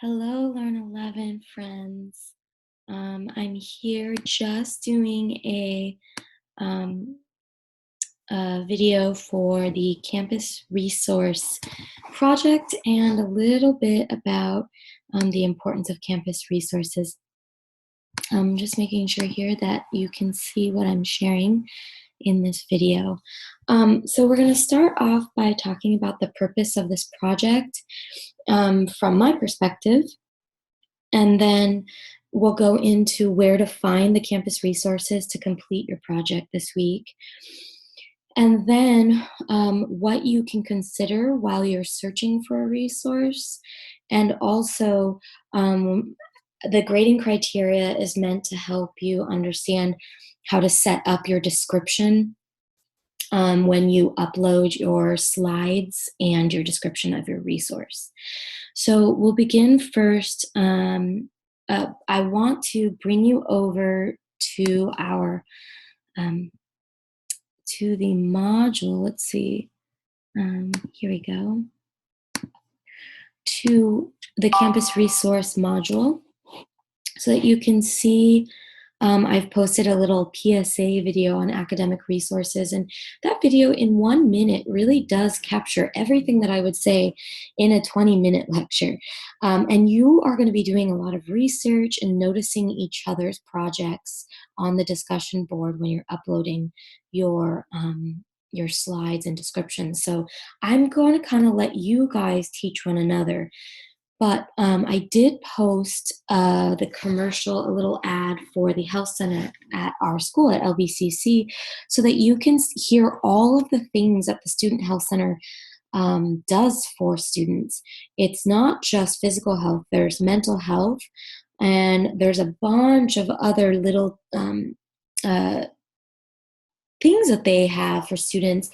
Hello, Learn 11 friends. I'm here just doing um, a video for the campus resource project and a little bit about the importance of campus resources. I'm just making sure here that you can see what I'm sharing in this video. So we're going to start off by talking about the purpose of this project from my perspective. And then we'll go into where to find the campus resources to complete your project this week. And then what you can consider while you're searching for a resource. And also, the grading criteria is meant to help you understand how to set up your description when you upload your slides and your description of your resource. So we'll begin first. I want to bring you over to our to the module. Let's see. Here we go. To the campus resource module, so that you can see. I've posted a little PSA video on academic resources, and that video in 1 minute really does capture everything that I would say in a 20-minute lecture. And you are going to be doing a lot of research and noticing each other's projects on the discussion board when you're uploading your slides and descriptions. So I'm going to kind of let you guys teach one another. But I did post the commercial, a little ad for the health center at our school at LBCC, so that you can hear all of the things that the Student Health Center does for students. It's not just physical health, there's mental health, and there's a bunch of other little things that they have for students.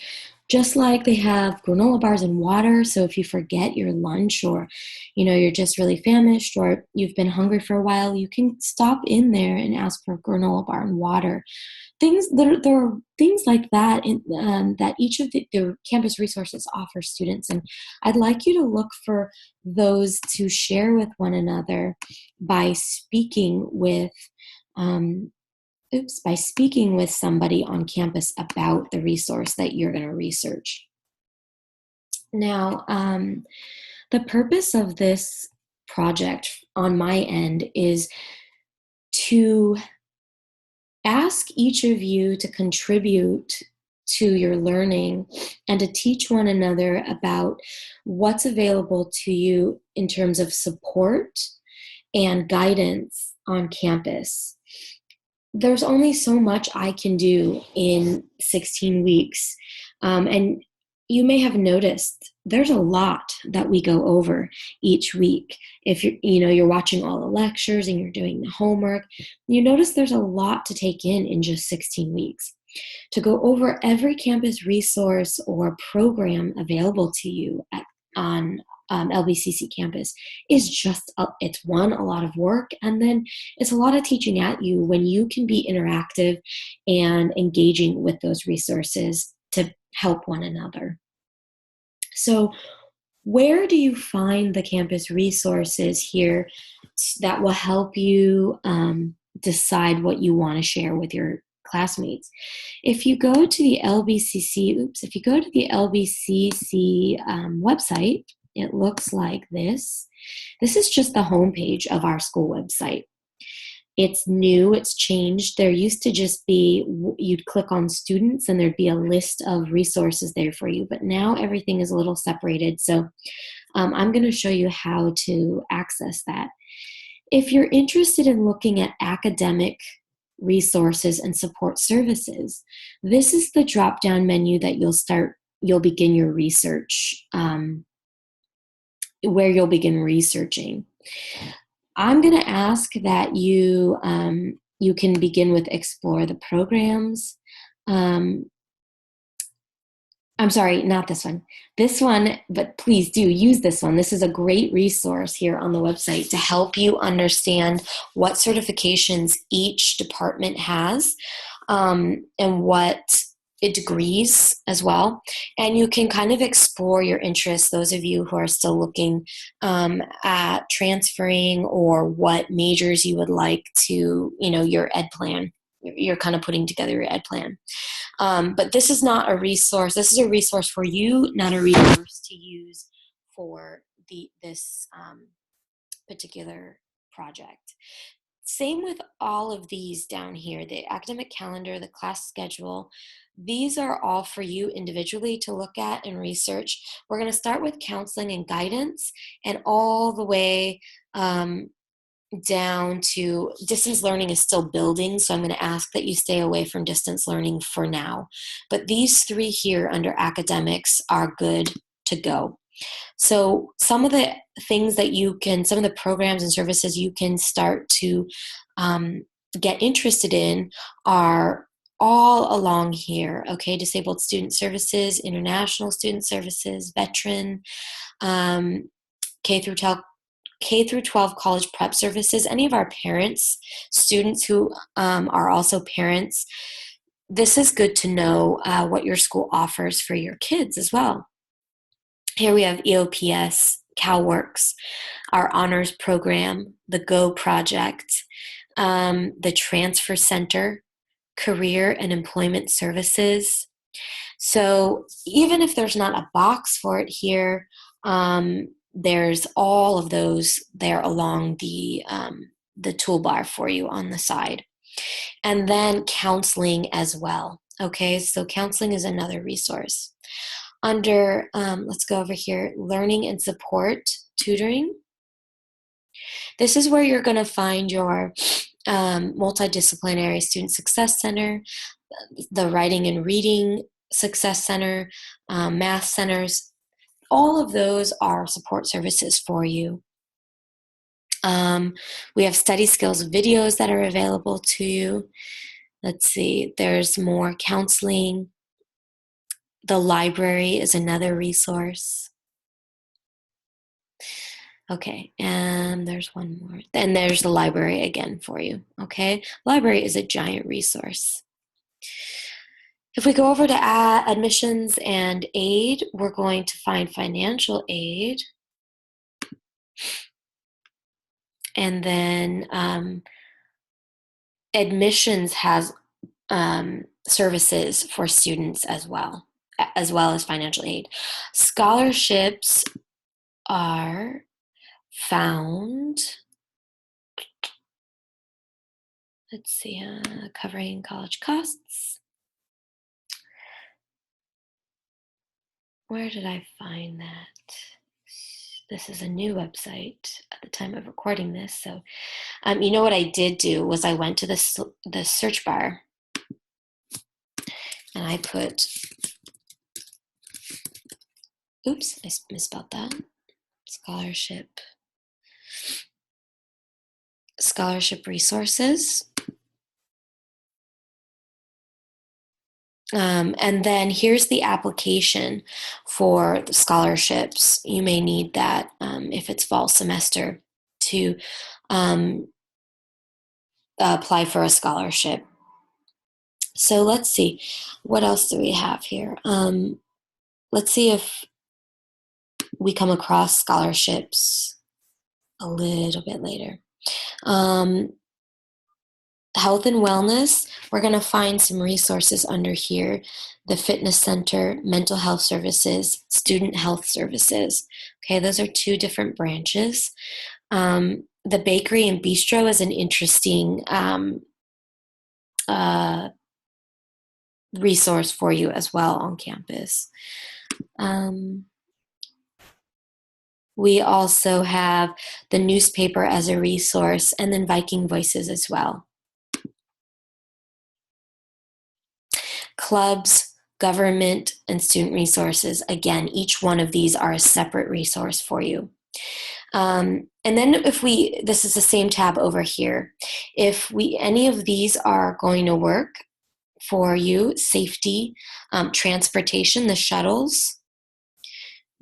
Just like they have granola bars and water, so if you forget your lunch, or you're just really famished, or you've been hungry for a while, you can stop in there and ask for a granola bar and water. There are things like that that each of the campus resources offer students, and I'd like you to look for those to share with one another by speaking with somebody on campus about the resource that you're going to research. Now, the purpose of this project on my end is to ask each of you to contribute to your learning and to teach one another about what's available to you in terms of support and guidance on campus. There's only so much I can do in 16 weeks. And you may have noticed there's a lot that we go over each week. If you're watching all the lectures and you're doing the homework, you notice there's a lot to take in just 16 weeks. To go over every campus resource or program available to you on LBCC campus is just, it's a lot of work, and then it's a lot of teaching at you when you can be interactive and engaging with those resources to help one another. So where do you find the campus resources here that will help you decide what you want to share with your classmates? If you go to the LBCC website, it looks like this. This is just the homepage of our school website. It's new, it's changed. There used to just be, you'd click on students and there'd be a list of resources there for you, but now everything is a little separated. So I'm going to show you how to access that. If you're interested in looking at academic resources and support services, this is the drop-down menu that you'll begin your research, where you'll begin researching. I'm going to ask that you can begin with explore the programs. I'm sorry, not this one. This one, but please do use this one. This is a great resource here on the website to help you understand what certifications each department has, and what degrees as well, and you can kind of explore your interests. Those of you who are still looking at transferring, or what majors you would like to, your ed plan. You're kind of putting together your ed plan. But this is not a resource. This is a resource for you, not a resource to use for this particular project. Same with all of these down here, the academic calendar, the class schedule. These are all for you individually to look at and research. We're going to start with counseling and guidance, and all the way down to distance learning is still building, so I'm going to ask that you stay away from distance learning for now. But these three here under academics are good to go. So some of the things that some of the programs and services you can start to get interested in are all along here, okay? Disabled student services, international student services, veteran, K through 12 college prep services, any of our parents, students who are also parents. This is good to know what your school offers for your kids as well. Here we have EOPS, CalWorks, our honors program, the GO project, the Transfer Center, career and employment services. So even if there's not a box for it here, there's all of those there along the toolbar for you on the side. And then counseling as well. Okay, so counseling is another resource. Under, let's go over here, learning and support tutoring. This is where you're going to find your multidisciplinary student success center, the writing and reading success center, math centers. All of those are support services for you. We have study skills videos that are available to you. Let's see, there's more counseling. The library is another resource. Okay, and there's one more. And there's the library again for you, okay? Library is a giant resource. If we go over to admissions and aid, we're going to find financial aid. And then admissions has services for students as well as financial aid. Scholarships are found, let's see, covering college costs. Where did I find that? This is a new website at the time of recording this. So, you know what I did do was I went to the search bar and I put, oops, I misspelled that. Scholarship resources. And then here's the application for the scholarships. You may need that if it's fall semester to apply for a scholarship. So let's see, what else do we have here? Let's see if we come across scholarships a little bit later. Health and wellness, we're going to find some resources under here. The fitness center, mental health services, student health services. Okay, those are two different branches. The bakery and bistro is an interesting resource for you as well on campus. We also have the newspaper as a resource, and then Viking Voices as well. Clubs, government, and student resources. Again, each one of these are a separate resource for you. And then this is the same tab over here. If any of these are going to work for you, safety, transportation, the shuttles,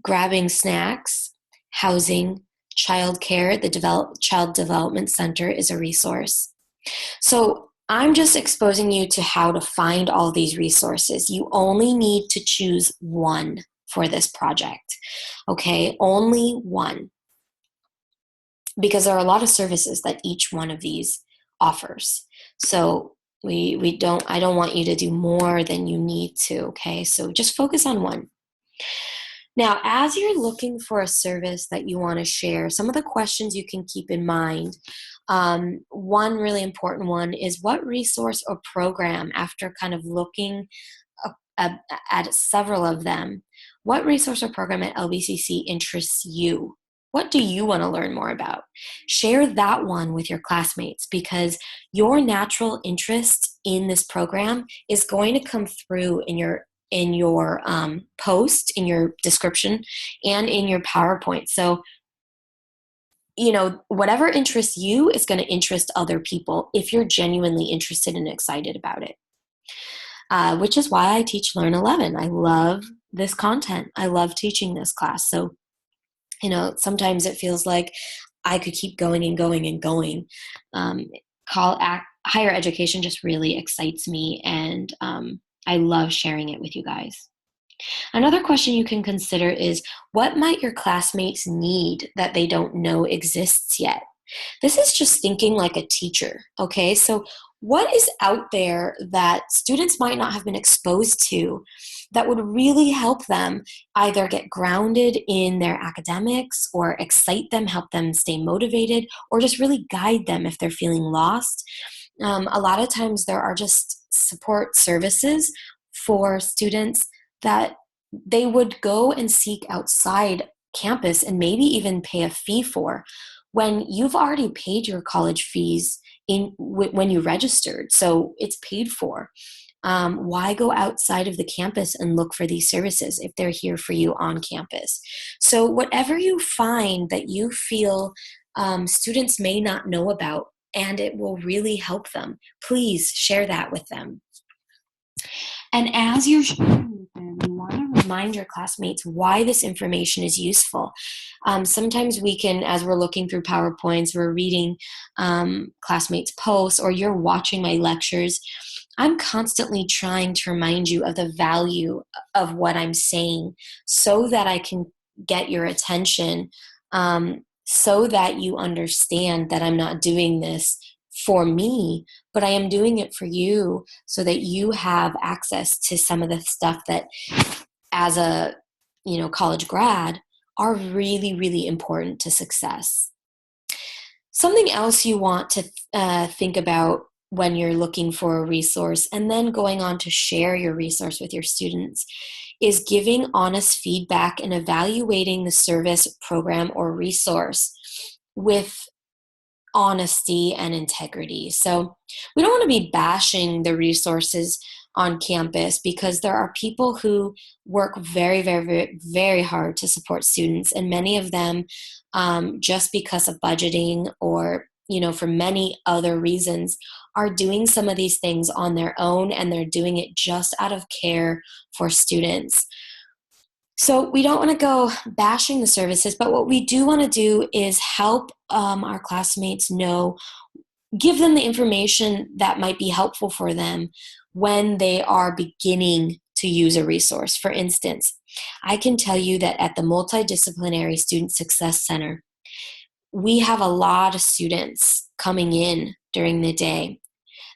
grabbing snacks, housing, childcare, the Child Development Center is a resource. So I'm just exposing you to how to find all these resources. You only need to choose one for this project, okay? Only one, because there are a lot of services that each one of these offers. So I don't want you to do more than you need to, okay? So just focus on one. Now, as you're looking for a service that you want to share, some of the questions you can keep in mind. One really important one is, what resource or program, after kind of looking at several of them, what resource or program at LBCC interests you? What do you want to learn more about? Share that one with your classmates, because your natural interest in this program is going to come through in your post, in your description, and in your PowerPoint. So, whatever interests you is going to interest other people if you're genuinely interested and excited about it. Which is why I teach Learn 11. I love this content. I love teaching this class. So, sometimes it feels like I could keep going and going and going. Higher education just really excites me, and I love sharing it with you guys. Another question you can consider is, what might your classmates need that they don't know exists yet? This is just thinking like a teacher, okay? So what is out there that students might not have been exposed to that would really help them either get grounded in their academics, or excite them, help them stay motivated, or just really guide them if they're feeling lost? A lot of times there are just support services for students that they would go and seek outside campus and maybe even pay a fee for, when you've already paid your college fees when you registered. So it's paid for. Why go outside of the campus and look for these services if they're here for you on campus? So whatever you find that you feel students may not know about, and it will really help them, please share that with them. And as you're sharing with them, you want to remind your classmates why this information is useful. Sometimes we can, as we're looking through PowerPoints, we're reading classmates' posts, or you're watching my lectures, I'm constantly trying to remind you of the value of what I'm saying, so that I can get your attention, so that you understand that I'm not doing this for me, but I am doing it for you, so that you have access to some of the stuff that, as a college grad, are really, really important to success. Something else you want to think about when you're looking for a resource, and then going on to share your resource with your students, is giving honest feedback and evaluating the service, program, or resource with honesty and integrity. So we don't want to be bashing the resources on campus, because there are people who work very, very, very, very hard to support students, and many of them, just because of budgeting, or for many other reasons, are doing some of these things on their own, and they're doing it just out of care for students. So we don't want to go bashing the services, but what we do want to do is help our classmates know, give them the information that might be helpful for them when they are beginning to use a resource. For instance, I can tell you that at the Multidisciplinary Student Success Center, we have a lot of students coming in during the day.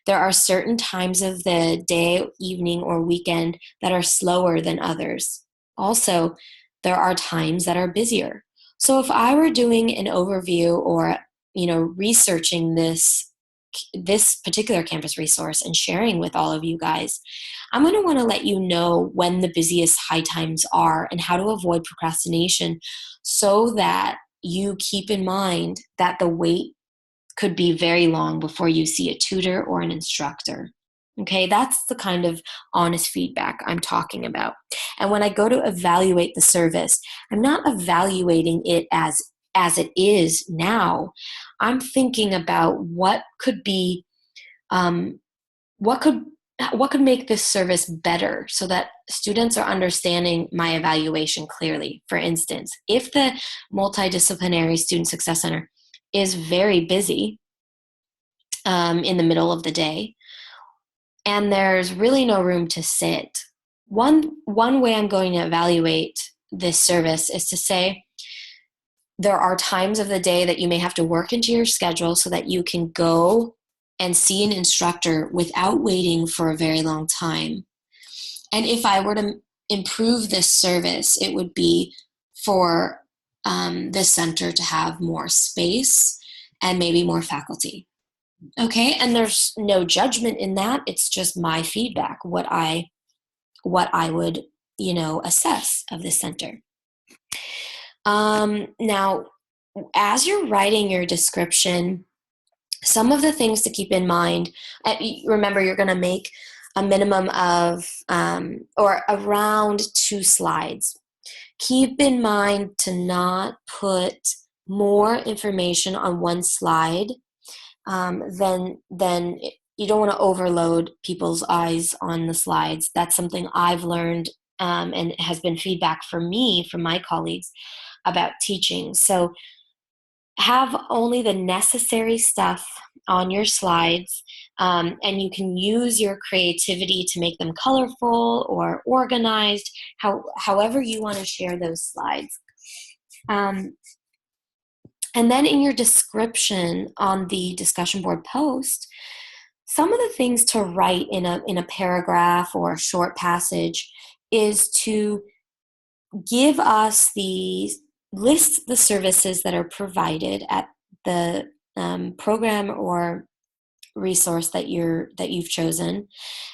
There are certain times of the day, evening, or weekend that are slower than others. Also, there are times that are busier. So if I were doing an overview, or researching this particular campus resource and sharing with all of you guys, I'm going to want to let you know when the busiest high times are and how to avoid procrastination, so that you keep in mind that the wait could be very long before you see a tutor or an instructor. Okay, that's the kind of honest feedback I'm talking about. And when I go to evaluate the service, I'm not evaluating it as it is now. I'm thinking about what could be, what could make this service better, so that students are understanding my evaluation clearly. For instance, if the Multidisciplinary Student Success Center is very busy in the middle of the day, and there's really no room to sit. One way I'm going to evaluate this service is to say there are times of the day that you may have to work into your schedule so that you can go and see an instructor without waiting for a very long time. And if I were to improve this service, it would be for this center to have more space and maybe more faculty. Okay, and there's no judgment in that. It's just my feedback, what I would, assess of this center. Now, as you're writing your description, some of the things to keep in mind, remember you're going to make a minimum of or around 2 slides. Keep in mind to not put more information on one slide then you don't want to overload people's eyes on the slides. That's something I've learned and has been feedback for me from my colleagues about teaching. So have only the necessary stuff on your slides, and you can use your creativity to make them colorful or organized, however you want to share those slides. And then in your description on the discussion board post, some of the things to write in a paragraph or a short passage is to give us list the services that are provided at the program or resource that you've chosen,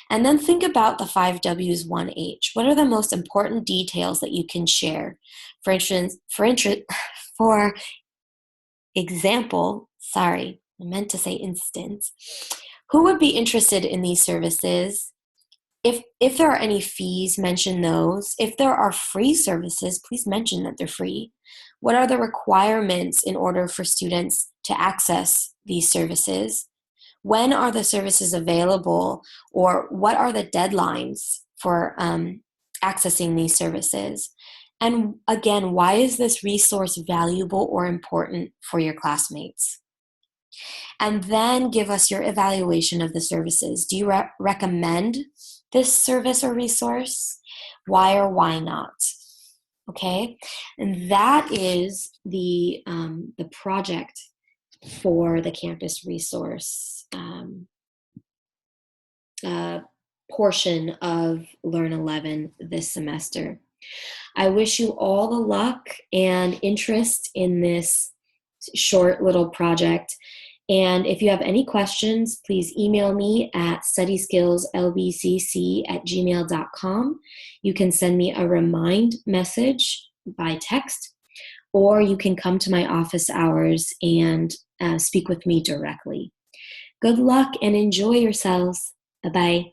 and then think about the 5 W's 1 H. What are the most important details that you can share? For example, sorry, I meant to say instance. Who would be interested in these services? If there are any fees, mention those. If there are free services, please mention that they're free. What are the requirements in order for students to access these services? When are the services available, or what are the deadlines for accessing these services? And again, why is this resource valuable or important for your classmates? And then give us your evaluation of the services. Do you recommend this service or resource? Why or why not? Okay, and that is the project for the campus resource portion of Learn 11 this semester. I wish you all the luck and interest in this short little project. And if you have any questions, please email me at studyskillslbcc@gmail.com. You can send me a remind message by text, or you can come to my office hours and speak with me directly. Good luck and enjoy yourselves. Bye-bye.